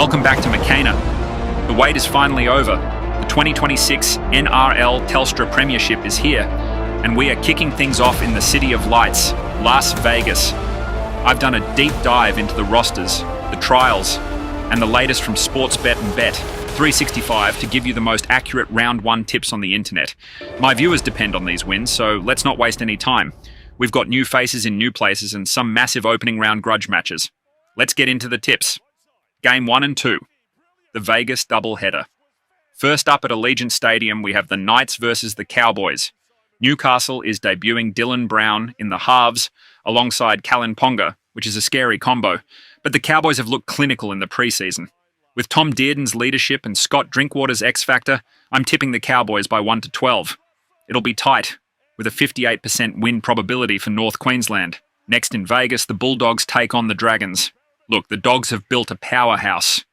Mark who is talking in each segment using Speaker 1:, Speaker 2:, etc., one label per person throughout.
Speaker 1: Welcome back to Makena. The wait is finally over. The 2026 NRL Telstra Premiership is here, and we are kicking things off in the City of Lights, Las Vegas. I've done a deep dive into the rosters, the trials, and the latest from Sportsbet and Bet365 to give you the most accurate round one tips on the internet. My viewers depend on these wins, so let's not waste any time. We've got new faces in new places and some massive opening round grudge matches. Let's get into the tips. Game 1 and 2, the Vegas doubleheader. First up at Allegiant Stadium, we have the Knights versus the Cowboys. Newcastle is debuting Dylan Brown in the halves alongside Callan Ponga, which is a scary combo, but the Cowboys have looked clinical in the preseason. With Tom Dearden's leadership and Scott Drinkwater's X-Factor, I'm tipping the Cowboys by 1-12. It'll be tight, with a 58% win probability for North Queensland. Next in Vegas, the Bulldogs take on the Dragons. Look, the Dogs have built a powerhouse.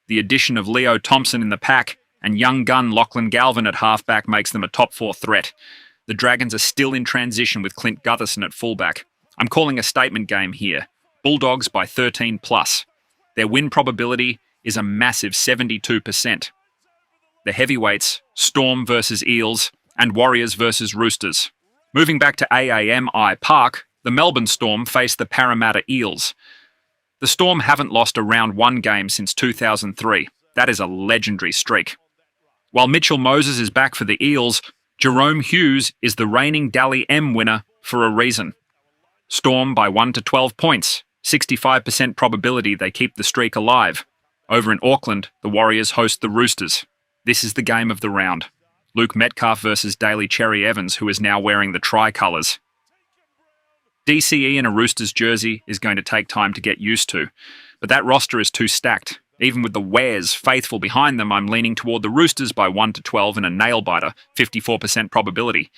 Speaker 1: The addition of Leo Thompson in the pack and young gun Lachlan Galvin at halfback makes them a top 4 threat. The Dragons are still in transition with Clint Gutherson at fullback. I'm calling a statement game here. Bulldogs by 13+. Their win probability is a massive 72%. The heavyweights, Storm versus Eels and Warriors versus Roosters. Moving back to AAMI Park, the Melbourne Storm face the Parramatta Eels. The Storm haven't lost a round one game since 2003. That is a legendary streak. While Mitchell Moses is back for the Eels, Jerome Hughes is the reigning Dally M winner for a reason. Storm by 1-12 points, 65% probability they keep the streak alive. Over in Auckland, the Warriors host the Roosters. This is the game of the round. Luke Metcalf versus Daly Cherry Evans, who is now wearing the tricolours. DCE in a Roosters jersey is going to take time to get used to, but that roster is too stacked. Even with the Wares faithful behind them, I'm leaning toward the Roosters by 1-12 in a nail-biter, 54% probability.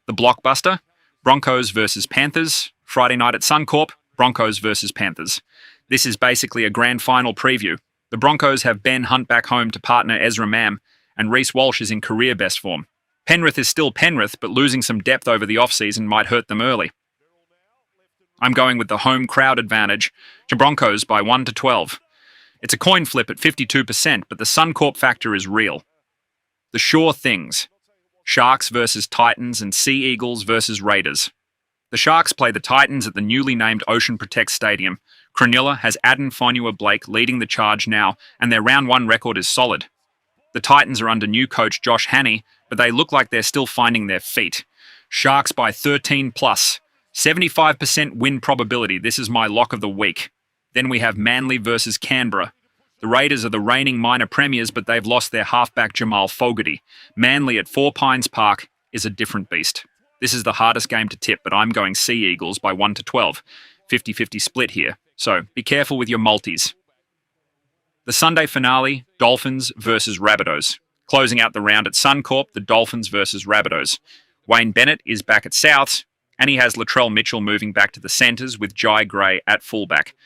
Speaker 1: The blockbuster, Broncos versus Panthers, Friday night at Suncorp, Broncos versus Panthers. This is basically a grand final preview. The Broncos have Ben Hunt back home to partner Ezra Mam, and Reece Walsh is in career best form. Penrith is still Penrith, but losing some depth over the off-season might hurt them early. I'm going with the home crowd advantage to Broncos by 1-12. It's a coin flip at 52%, but the Suncorp factor is real. The sure things. Sharks versus Titans and Sea Eagles versus Raiders. The Sharks play the Titans at the newly named Ocean Protect Stadium. Cronulla has Aden Fonua-Blake leading the charge now, and their round one record is solid. The Titans are under new coach Josh Hannay, but they look like they're still finding their feet. Sharks by 13+. 75% win probability. This is my lock of the week. Then we have Manly versus Canberra. The Raiders are the reigning minor premiers, but they've lost their halfback Jamal Fogarty. Manly at Four Pines Park is a different beast. This is the hardest game to tip, but I'm going Sea Eagles by 1-12. 50-50 split here, so be careful with your multis. The Sunday finale, Dolphins versus Rabbitohs. Closing out the round at Suncorp, the Dolphins versus Rabbitohs. Wayne Bennett is back at Souths, and he has Latrell Mitchell moving back to the centres with Jai Gray at fullback.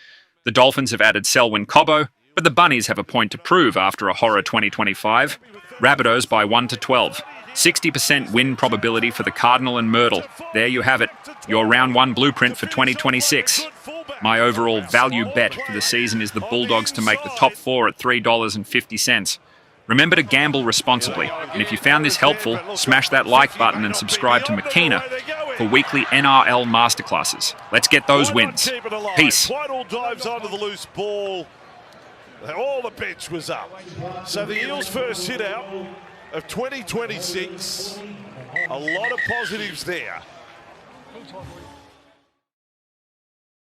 Speaker 1: The Dolphins have added Selwyn Cobbo, but the Bunnies have a point to prove after a horror 2025. Rabbitohs by 1-12. 60% win probability for the Cardinal and Myrtle. There you have it, your round one blueprint for 2026. My overall value bet for the season is the Bulldogs to make the top 4 at $3.50. Remember to gamble responsibly, and if you found this helpful, smash that like button and subscribe to Makena for weekly NRL masterclasses. Let's get those wins. Peace.
Speaker 2: Whitehall dives onto the loose ball. All the bench was up. So the Eels' first hit out of 2026. A lot of positives there.